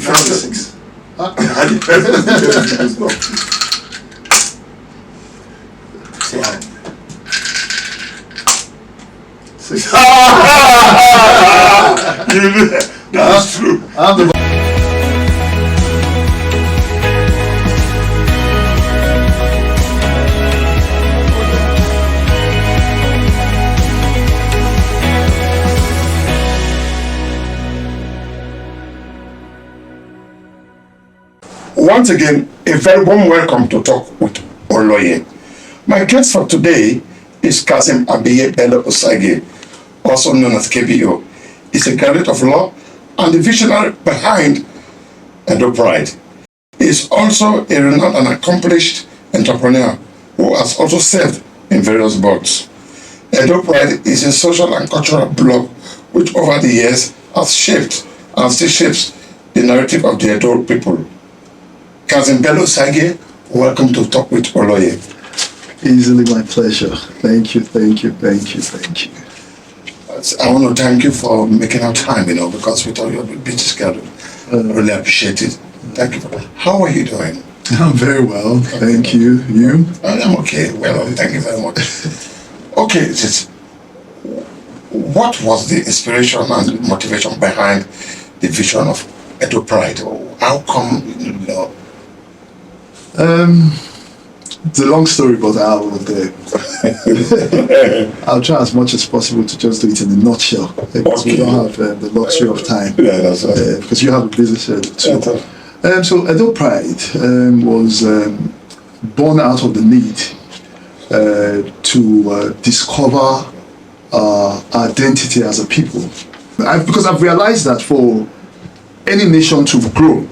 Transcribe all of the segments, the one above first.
96. That's true. Once again, a very warm welcome to Talk with Oloye. My guest for today is Kazeem Abiye Bello-Osagie, also known as KBO. He's a graduate of law and the visionary behind Edo Pride. He is also a renowned and accomplished entrepreneur who has also served in various boards. Edo Pride is a social and cultural blog which over the years has shaped and still shapes the narrative of the Edo people. Kazeem Bello-Osagie, welcome to Talk with Oloye. Easily my pleasure. Thank you. I want to thank you for making our time, because we thought you had a busy schedule. Really appreciate it. Thank you for that. How are you doing? I'm very well, thank you. You? I'm okay. Well, thank you very much. Okay, what was the inspiration and motivation behind the vision of Edo Pride? How come, It's a long story, but I'll try as much as possible to just do it in a nutshell, because we don't have the luxury of time. Yeah, that's right. Because you have a busy schedule too. So Edo Pride was born out of the need to discover our identity as a people. Because I've realized that for any nation to grow,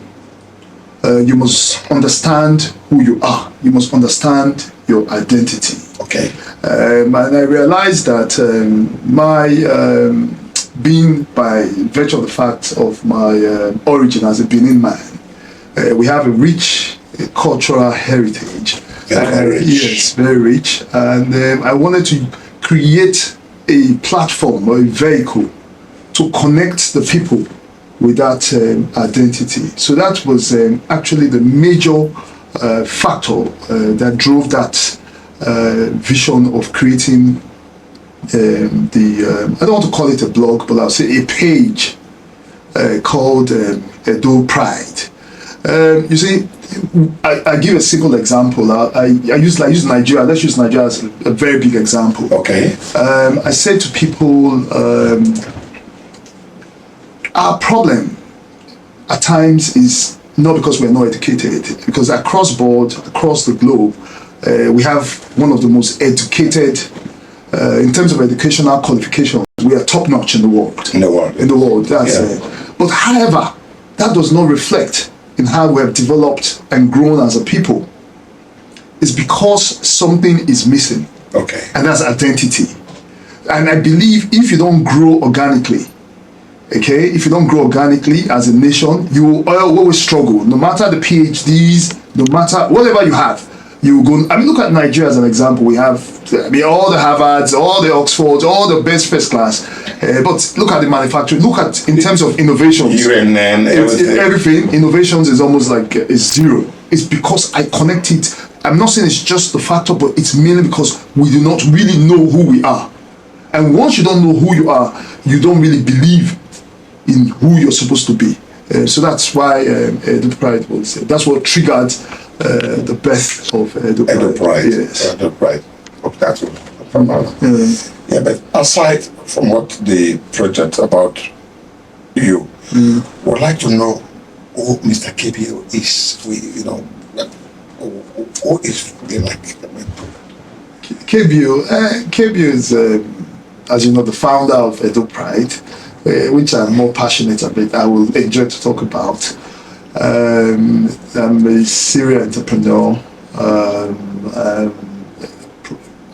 you must understand who you are. You must understand your identity. Okay. And I realized that my being, by virtue of the fact of my origin as a Benin man, we have a rich cultural heritage. Very rich. Yes, very rich. And I wanted to create a platform or a vehicle to connect the people with that identity. So that was actually the major factor that drove that vision of creating I don't want to call it a blog, but I'll say a page called Edo Pride. You see, I give a simple example. I use Nigeria. Let's use Nigeria as a very big example. Okay. I said to people, our problem at times is not because we're not educated, because across board, across the globe, we have one of the most educated, in terms of educational qualifications, we are top notch in the world. In the world. That's it. But however, that does not reflect in how we have developed and grown as a people. It's because something is missing. Okay. And that's identity. And I believe if you don't grow organically, if you don't grow organically as a nation, you will always struggle. No matter the PhDs, no matter whatever you have, you will go. I mean, look at Nigeria as an example. We have, all the Harvards, all the Oxfords, all the best first class. But look at the manufacturing. Look at, in terms of innovations, everything. Innovations is almost like is zero. It's because I connect it. I'm not saying it's just the factor, but it's mainly because we do not really know who we are. And once you don't know who you are, you don't really believe in who you're supposed to be. So that's why Edo Pride was, that's what triggered the birth of Edo Pride. Edo Pride. Yes. Edo Pride. That's what. Yeah, but aside from what the project about you, would like to know who Mr. KBO is. Who is like? KBO is, as you know, the founder of Edo Pride, which I'm more passionate about. I will enjoy to talk about. I'm a serial entrepreneur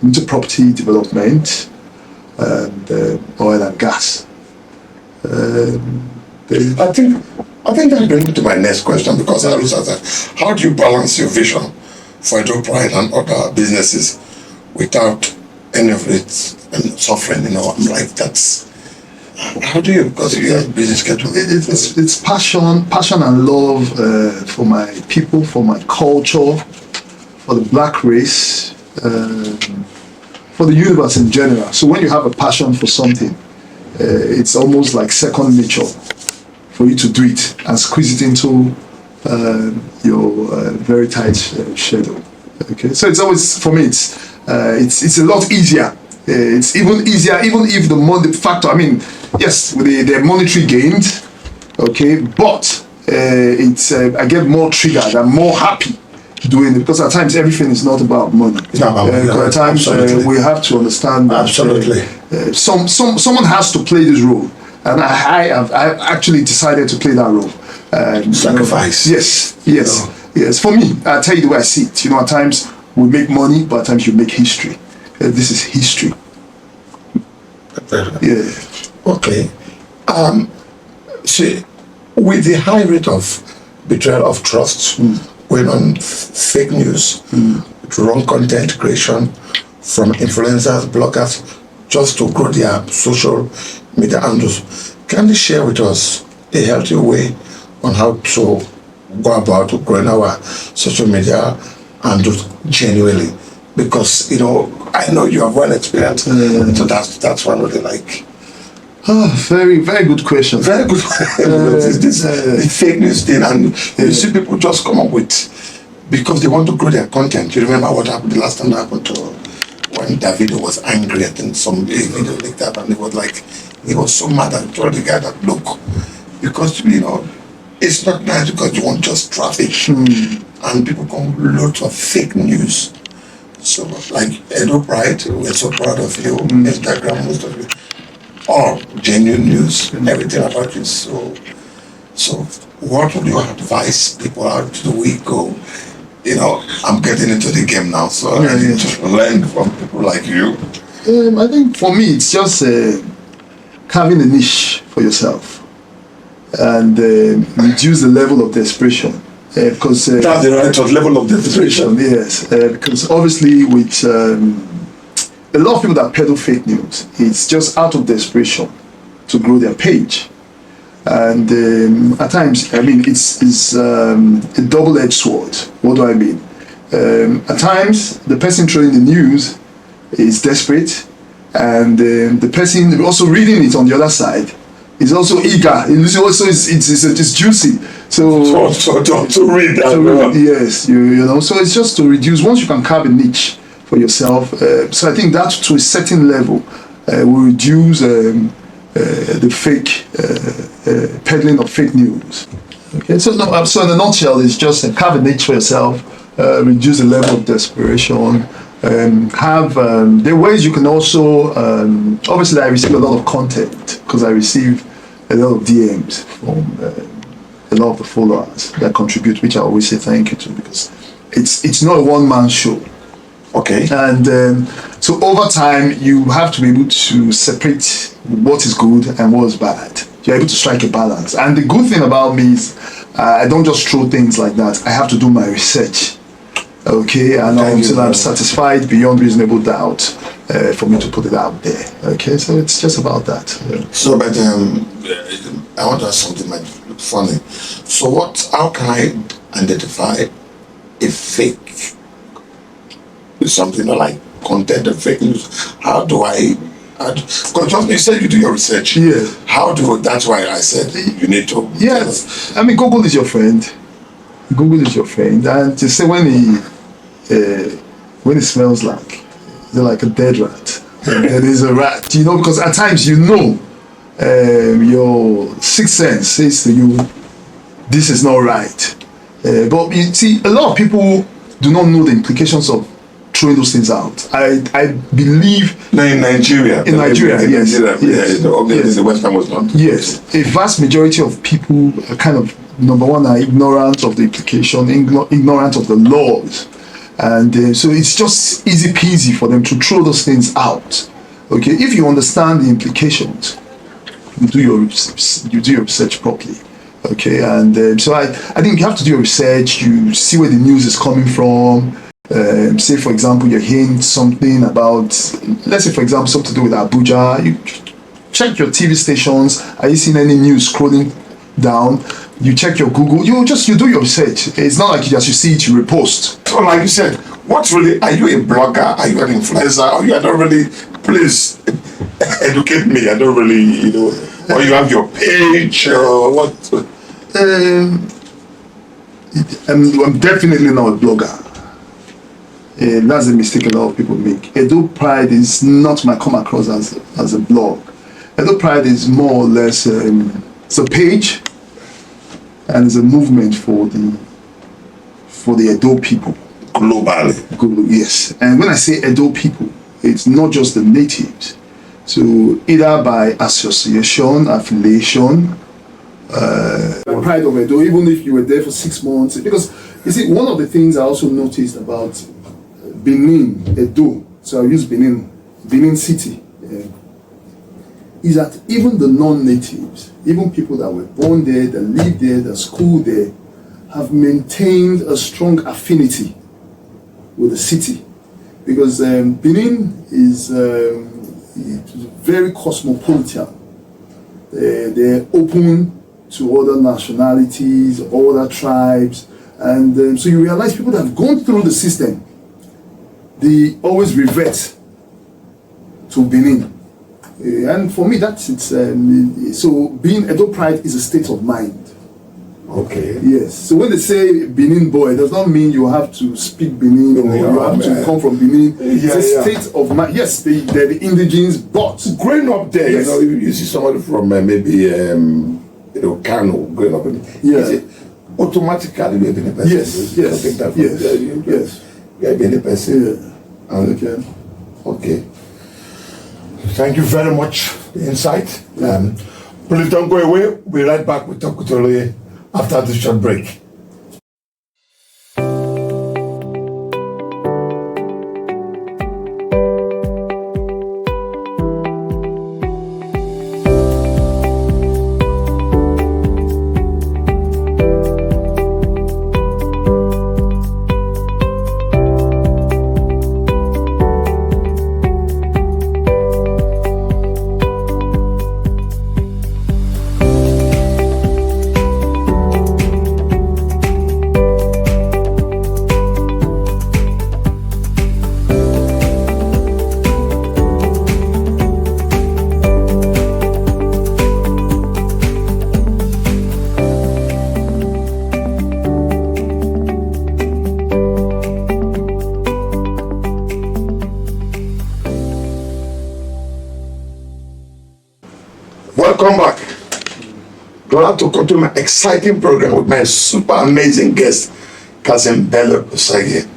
into property development and oil and gas. I think that brings me to my next question, because I was asked, how do you balance your vision for Edo Pride and other businesses without any of it suffering? I'm like, that's How do you? Because you have busy schedule. It's passion and love for my people, for my culture, for the black race, for the universe in general. So when you have a passion for something, it's almost like second nature for you to do it and squeeze it into your very tight schedule. Okay, so it's always, for me, it's a lot easier. It's even easier, even if the money factor. I mean, yes, with the monetary gains, okay, but it's I get more triggered. I'm more happy doing it because at times everything is not about money. It's not about money. At times we have to understand that Absolutely. Someone has to play this role, and I've actually decided to play that role. Sacrifice. Yes. For me, I tell you the way I see it. You know, at times we make money, but at times you make history. This is history. Yeah. Okay. See, with the high rate of betrayal of trust, going on fake news, wrong content creation from influencers, bloggers, just to grow their social media handles, can you share with us a healthy way on how to go about growing our social media handles genuinely? Because, you know, I know you have well experienced, so that's one of the like. Oh, very, very good question. Very good. The fake news thing, and you see people just come up with because they want to grow their content. You remember what happened the last time that happened to when Davido was angry at some video like that, and he was so mad and told the guy that look, because you know it's not nice because you want just traffic, and people come with loads of fake news. So like Edo Pride, we're so proud of you. Instagram, most of you. All genuine news, everything about you. So what would you advise people? How do we go? You know, I'm getting into the game now, so I need to learn from people like you. I think for me, it's just carving a niche for yourself and reduce the level of desperation. Because that's the right level of desperation. Yes, because obviously with a lot of people that peddle fake news, it's just out of desperation to grow their page, and at times, I mean, it's a double-edged sword. What do I mean? At times, the person throwing the news is desperate, and the person also reading it on the other side is also eager. It's juicy. So to read that. Yes, you know. So it's just to reduce. Once you can carve a niche for yourself, so I think that to a certain level will reduce the fake peddling of fake news. Okay, so no, so in a nutshell, it's just carve a niche for yourself, reduce the level of desperation. Have there are ways you can also obviously I receive a lot of content because I receive a lot of DMs from a lot of the followers that contribute, which I always say thank you to, because it's not a one-man show. Okay. And so over time you have to be able to separate what is good and what is bad. You're able to strike a balance. And the good thing about me is I don't just throw things like that. I have to do my research. Okay, and until I'm satisfied beyond reasonable doubt for me to put it out there. Okay, so it's just about that. So, but I want to ask something that look funny. So, how can I identify a fake something like content of fake news? How do I? Because you said you do your research. Yeah. That's why I said you need to. Yes, I mean Google is your friend. Google is your friend, and to say when it smells like they're like a dead rat, there is a rat, you know, because at times you know your sixth sense says to you this is not right, but you see a lot of people do not know the implications of throwing those things out. I believe in Nigeria, yes, the Western was not. Yes, a vast majority of people are kind of, number one, are ignorant of the implication, ignorant of the laws, and so it's just easy peasy for them to throw those things out. Okay, if you understand the implications, you do your research properly. Okay, and so I think you have to do your research. You see where the news is coming from. Say for example you're hearing something about, let's say for example something to do with Abuja, you check your TV stations. Are you seeing any news scrolling down? You check your Google. You do your research. It's not like you see it, you repost. So like you said, what really, are you a blogger? Are you an influencer? Or you are not really, please educate me. I don't really, or you have your page or what? I'm definitely not a blogger. That's a mistake a lot of people make. Edo Pride is not my come across as a blog. Edo Pride is more or less it's a page and it's a movement for the Edo people. Globally. Yes. And when I say Edo people, it's not just the natives. So either by association, affiliation, pride of Edo, even if you were there for 6 months. Because you see, one of the things I also noticed about Benin, Edo, so I use Benin City, is that even the non-natives, even people that were born there, that live there, that school there, have maintained a strong affinity with the city. Because Benin is very cosmopolitan. They're open to other nationalities, other tribes, and so you realize people that have gone through the system, they always revert to Benin. And for me, that's it. So being Edo Pride is a state of mind. Okay. Yes. So when they say Benin boy, it does not mean you have to speak Benin or you have to come from Benin. It's a state of mind. Yes, they're the indigenes, but growing up there, yes. You see somebody from maybe Kano growing up in, is it automatically you're Benin person? Yes. You're a Benin person. Yeah. Okay. Thank you very much for the insight. Please don't go away. We'll be right back with Talk with Oloye after this short break. Welcome back. Glad to continue my exciting program with my super amazing guest, Kazeem Bello-Osagie.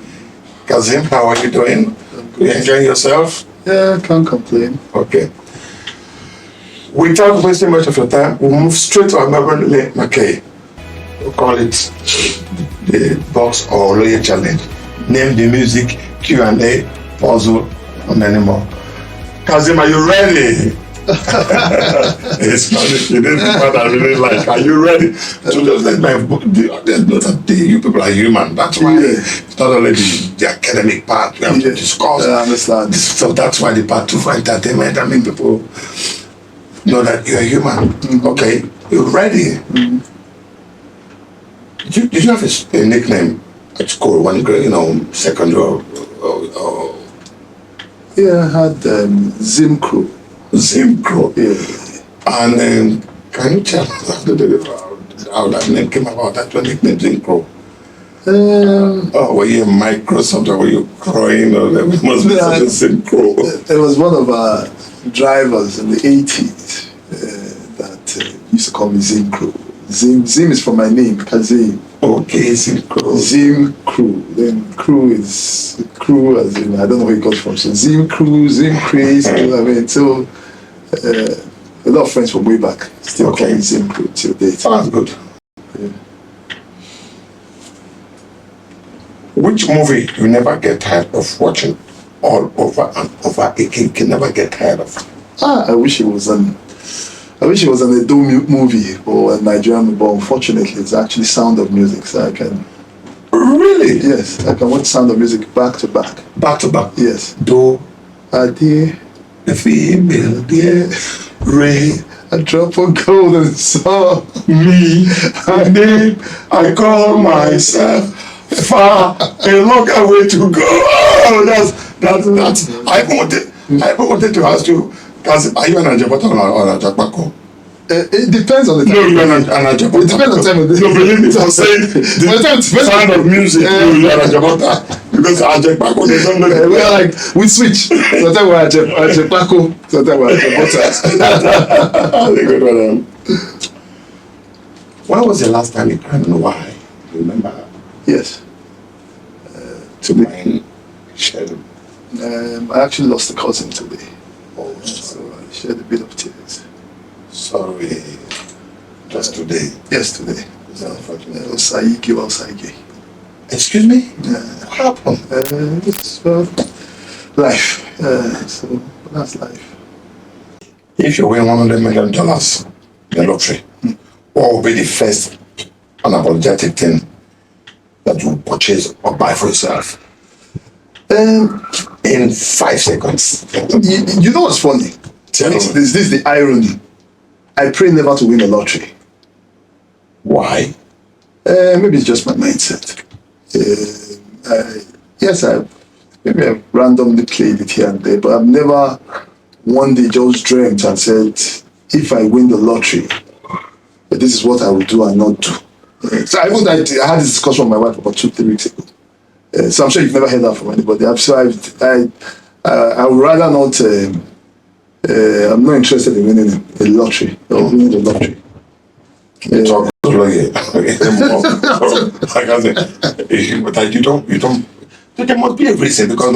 Kazeem, how are you doing? You enjoying yourself? Yeah, can't complain. Okay. Without wasting much of your time, we'll move straight to our Melbourne Lane McKay. We'll call it the Box or Oloye Challenge. Name the music, Q&A, puzzle, and many more. Kazeem, are you ready? It's funny, you didn't what I really like. Are you ready? So just let my audience know that you people are human. That's why it's not only the academic part we have to discuss. I understand. So that's why the part 2 for entertainment, I mean, people know that you're human. Okay, you're ready. Did you have a nickname at school when secondary or Yeah, I had Zim Crew. Zim Crow. Yeah. And can you tell us how that name came about? That your nickname Zim Crow? Were you a Microsoft or were you crying or there must be such a Zim Crow? There was one of our drivers in the 80s that used to call me Zim Crew. Zim is from my name, Kazeem. Okay, Zim Crow. Zim Crew. Then crew is crew as in I don't know where it got from. So Zim Crew, Zim Craze, I mean, so a lot of friends from way back still call me Zim Crew till date. Sounds good. Yeah. Which movie you never get tired of watching all over and over again? You can never get tired of? I wish it was an Edo movie or a Nigerian movie, but unfortunately it's actually Sound of Music, so I can... Really? Yes, I can watch Sound of Music back to back. Back to back? Yes. Do Abiye, the female, dear. Rain. A drop of gold and saw Me, a name I call myself. Far a longer way to go. Oh, that's. I wanted to ask you, Kazeem, are you an Ajabota or an Ajapako? it depends on the time. No, you're an Ajabota. It depends on the time of the day. No, believe me, I'm saying the sound of music. No, you're an Ajabota. Because Ajapako, they don't know. We're like, we switch. Sometimes we're Ajapako, sometimes we're Ajapota. That's a good one. When was the last time you cried and why? Do you remember? Yes. To mine, shed. I actually lost a cousin today. Oh, So I shed a bit of tears. sorry. Just today. Yes, today. Is that unfortunate? Bello-Osagie. Excuse me? What happened? It's life. So that's life. If you win $100 million in the lottery, what will be the first unapologetic thing that you purchase or buy for yourself in 5 seconds? You know what's funny? Tell me. This is the irony. I pray never to win a lottery. Why? Maybe it's just my mindset. Yes, maybe I've randomly played it here and there, but I've never one day just dreamt and said, if I win the lottery, this is what I will do and not do. So I had this discussion with my wife about 2-3 weeks ago. So I'm sure you've never heard that from anybody. I would rather not. I'm not interested in winning a lottery or winning the lottery. Talk to like I said, that you don't. There must be a reason because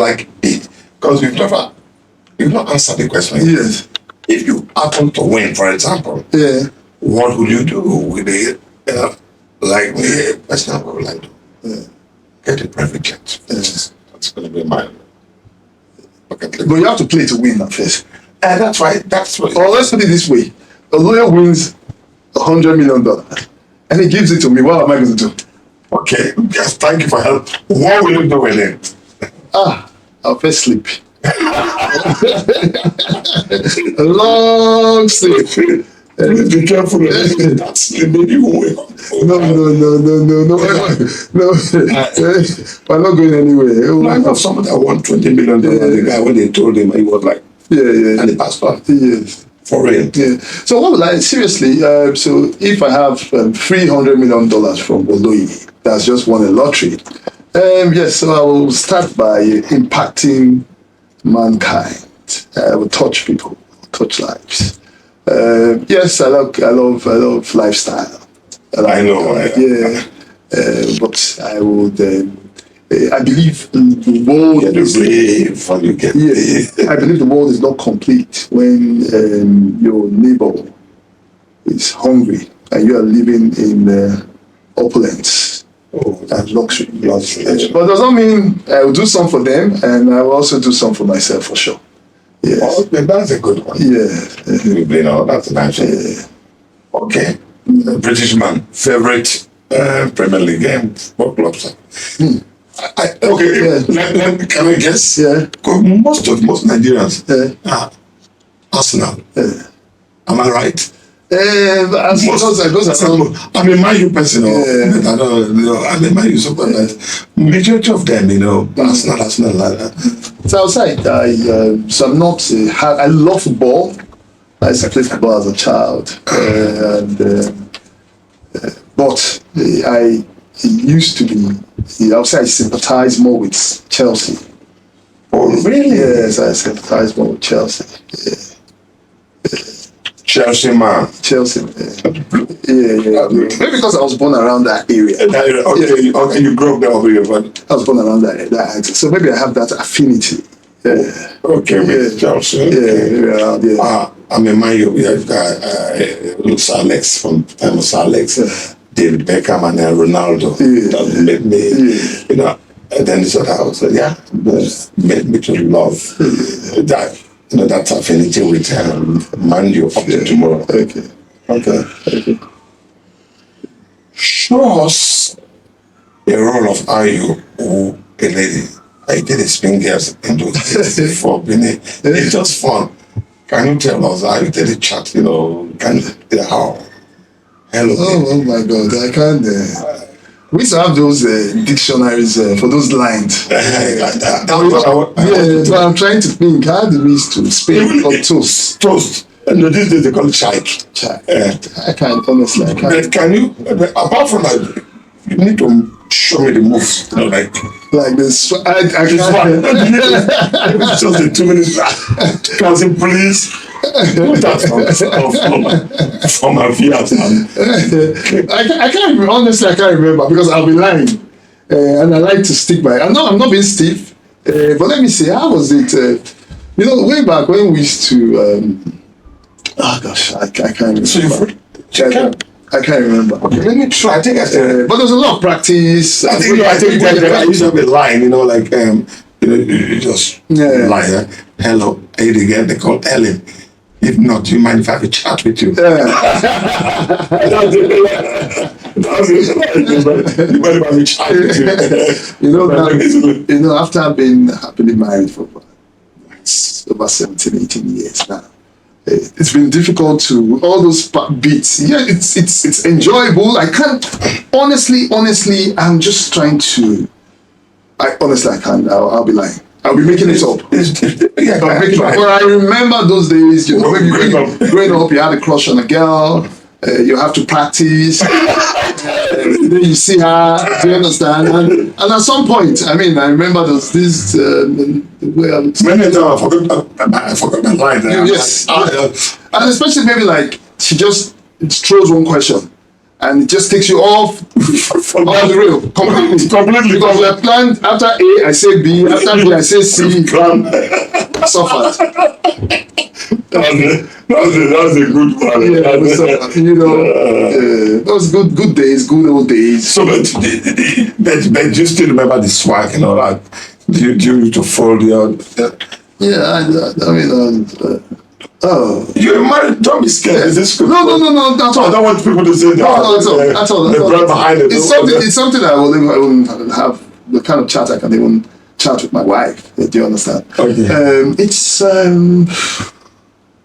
you've not answered the question. Yes. If you happen to win, for example, Yeah. what would you do with it? Like me, personally, what would I do? Get a private jet. That's going to be mine. But you have to play to win at first. That's why. That's what. Or let's put it this way: a lawyer wins $100 million, and he gives it to me. What am I going to do? Okay. Yes. Thank you for help. What will you do with it? I'll first sleep. A long sleep. Please be careful. That's the baby who wake up. No. We're not going anywhere. I have someone that won $20 million. The guy, when they told him, he was like, Yeah. and he passed on. Yes. For real. Yeah. So what would I seriously? So if I have $300 million from Oloyi, that's just won a lottery. Yes. So I will start by impacting mankind. I will touch people, touch lives. Yes, I love lifestyle. I know. Yeah. But I would. I believe the world is. I believe the world is not complete when your neighbor is hungry and you are living in opulence and luxury. But it does not mean I will do some for them, and I will also do some for myself for sure. Yes. Oh, that's a good one. Yeah. You know, that's a nice one. Yeah. Okay. British man, favorite Premier League game, what clubs? Okay, can I guess? Yeah. Most Nigerians are Arsenal. Am I right? I'm a Man U person. I don't Man U super nice. Majority of them, Arsenal. So outside, so I'm not. I love football. I used to play football as a child, but I used to be. Outside, I sympathize more with Chelsea. Oh, really? Yes, I sympathize more with Chelsea. Chelsea man. Chelsea. Yeah. Maybe because I was born around that area. Okay, you grew up there over here, but I was born around that. So maybe I have that affinity. Yeah. Okay, with Chelsea. Okay. I'm a Man U. Sir Alex from Sir Alex, David Beckham, and Ronaldo. That made me, And then so that was made me to love that. That affinity with Man U up to tomorrow. Okay. Show us a role of Ayo or a lady. I did a spin girls and do this for Benin. It's just fun. Can you tell us how you did the chat? Can you how? Hello. Oh my God, I can't. We used to have those dictionaries for those lines. That's But I'm trying to think. How do we used to speak or toast? Toast. No, these days they call it chai. I can't, honestly, I can't. But can you, apart from that, you need to show me the moves. Like this. I This can't. one. It's just the 2 minutes. Kazeem, please put that from my viewers. I can't remember. Honestly, I can't remember because I'll be lying. And I like to stick by. I'm not being stiff. But let me see. How was it? Way back when we used to. Oh gosh, I can't remember. So I can't remember. Okay, let me try. I think but there's a lot of practice. I think I used to have a line, you just lie. Hello, aid again. They call Ellen. If not, do you mind if I have a chat with you? After I've been happily married for over 17, 18 years now. It's been difficult to all those beats. Yeah, it's enjoyable. I can't honestly. I'm just trying to. I can't. I'll be lying. I'll be making it up. But I remember those days. When growing up, you had a crush on a girl. You have to practice. Then you see her. Do you understand? And at some point, I remember this. Many times I forgot my line. Yes. And especially maybe like she just throws one question and it just takes you off the rail completely. Because we planned after A I say B, after B I say C. Suffered. That's a good one. Yeah, those good days, good old days. So, but do you still remember the swag and all that? Do you need to fold your? Yeah, You're married. Don't be scared. Is this good? No. That's all. I don't want people to say that. That's all. The brand behind it. It's something I will have the kind of chat I can even chat with my wife. Do you understand? Okay.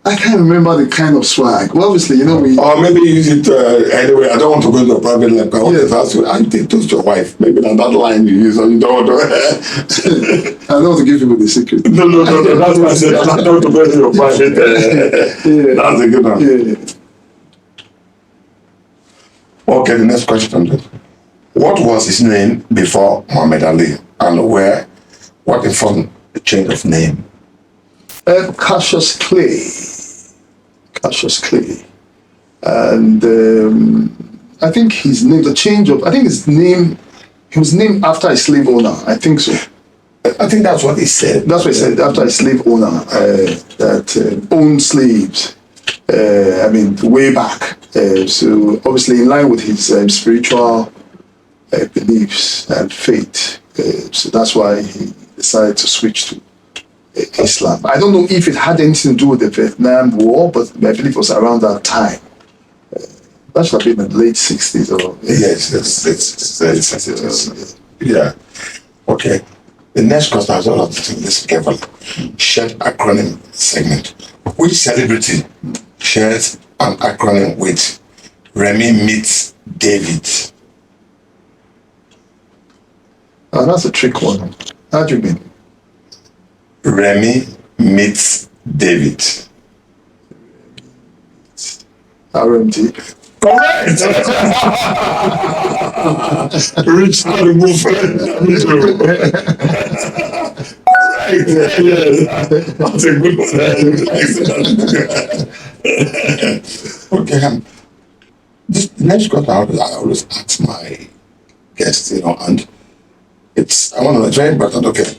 I can't remember the kind of swag. Well, obviously, we. Or maybe use it anyway. I don't want to go to a private life. I want to ask you. I think to your wife. Maybe on that line you use, or you don't want to. I don't want to give people the secret. No. That's what I said. I don't want to go to your private. That's a good one. Yeah. Okay, the next question. What was his name before Muhammad Ali, and what informed the change of name? Cassius Clay, and I think his name, he was named after a slave owner. I think so. I think that's what he said. That's what he said, after a slave owner that owned slaves. Way back. So obviously in line with his spiritual beliefs and faith. So that's why he decided to switch to Islam. I don't know if it had anything to do with the Vietnam War, but I believe it was around that time. That should have been in the late 60s or... Yes, it's yeah. Okay. The next question, I was all to listen carefully. Shared acronym segment. Which celebrity shares an acronym with Remy meets David? Oh, that's a trick one. How do you mean? Remy meets David. RMD. Correct! Rich and movement. Yes. That's a good one. Okay. This next question I always ask my guests, and I want to know, it's very important. Okay.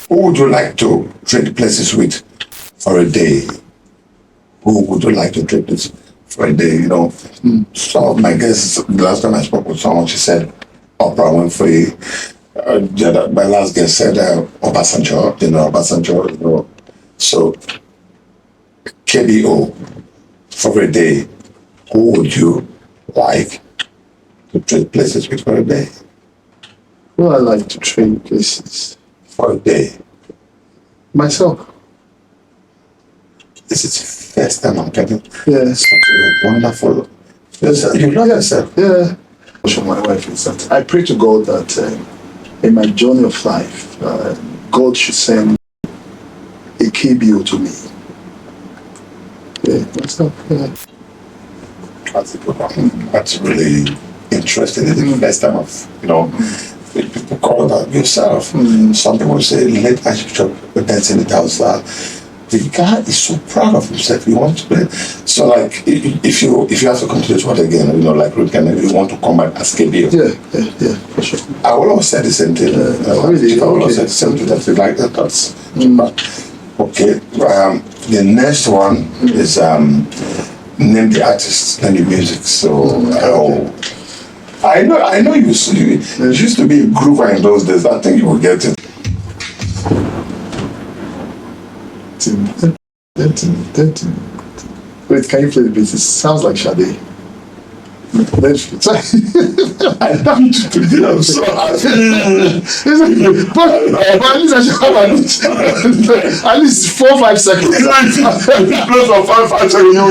Who would you like to trade places with for a day? Who would you like to trade this for a day? Some of my guests, the last time I spoke with someone, she said Oprah Winfrey. My last guest said Obasanjo, Obasanjo. So KBO for a day. Who would you like to trade places with for a day? Who I like to trade places? For a day. Myself. this is the first time I'm getting Yes. such a wonderful. You know yourself. Yeah. My wife is that I pray to God that in my journey of life, God should send a KBO to me. Yeah, that's not. Yeah. That's a good one. That's really interesting. It's the first time people call that yourself. Some people say late Archbishop dancing in the house. The guy is so proud of himself. He wants to play. So like, if you have to continue to what again, like you want to come back as KBO. Yeah, for sure. I will always say the same thing. Really? I will always say the same thing. That's like that. That's okay. The next one is name the artist and the music. So I know you used to be a groover in those days. I think you will get it. Wait, can you play the bass? It sounds like Sade. I don't to do I'm so but at least I should have at least 4-5 seconds. For 5 seconds,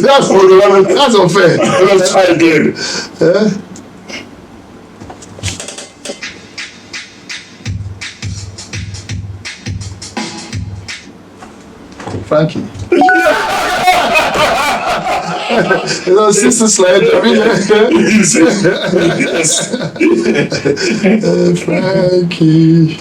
That's unfair. Let's try again. Frankie. Sister slide. Frankie. Hey, Frankie.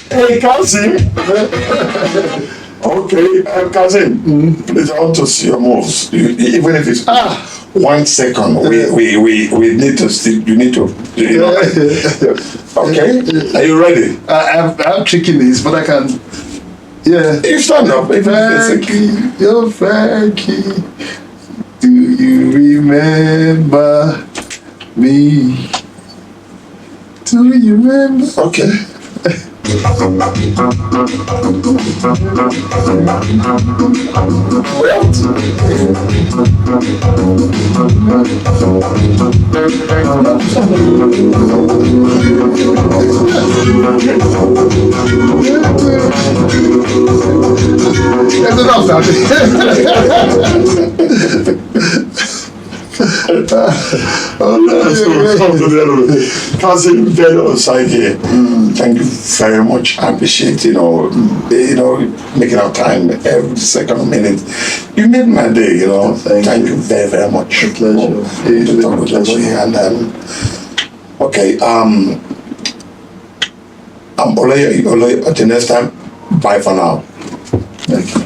Hey, Kazeem. Okay, Kazeem. Please, I want to see your moves. Even if it's 1 second, we need to see. You need to. Okay, are you ready? I'm tricking this, but I can. Yeah. You stand up. Frankie, you're Frankie. Do you remember me? Do you remember? Okay. That's enough, Kazeem Bello-Osagie, thank you very much. I appreciate making our time every second minute. You made my day. Thank you very, very much. A pleasure. To talk with you. And okay, I'm Oleye. Until next time, bye for now. Thank you.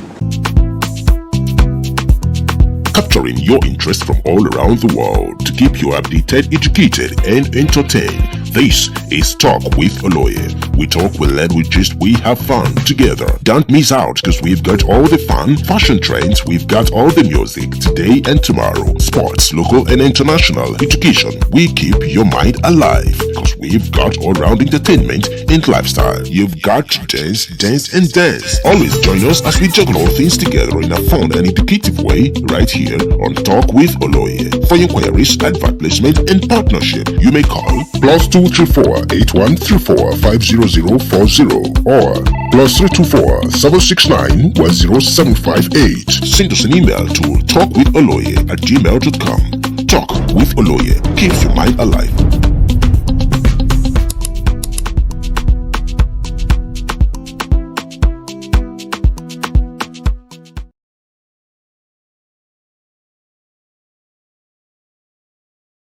Capturing your interest from all around the world to keep you updated, educated, and entertained. This is Talk with Oleye. We talk, we learn, we gist, we have fun together. Don't miss out because we've got all the fun, fashion trends, we've got all the music today and tomorrow. Sports, local and international, education. We keep your mind alive because we've got all-round entertainment and lifestyle. You've got to dance, dance, and dance. Always join us as we juggle all things together in a fun and educative way right here on Talk with Oleye. For inquiries, advert placement, and partnership, you may call +234 8134 50040 or +324 769 10758. Send us an email to talkwitholoye@gmail.com. Talk with Oleye keeps your mind alive.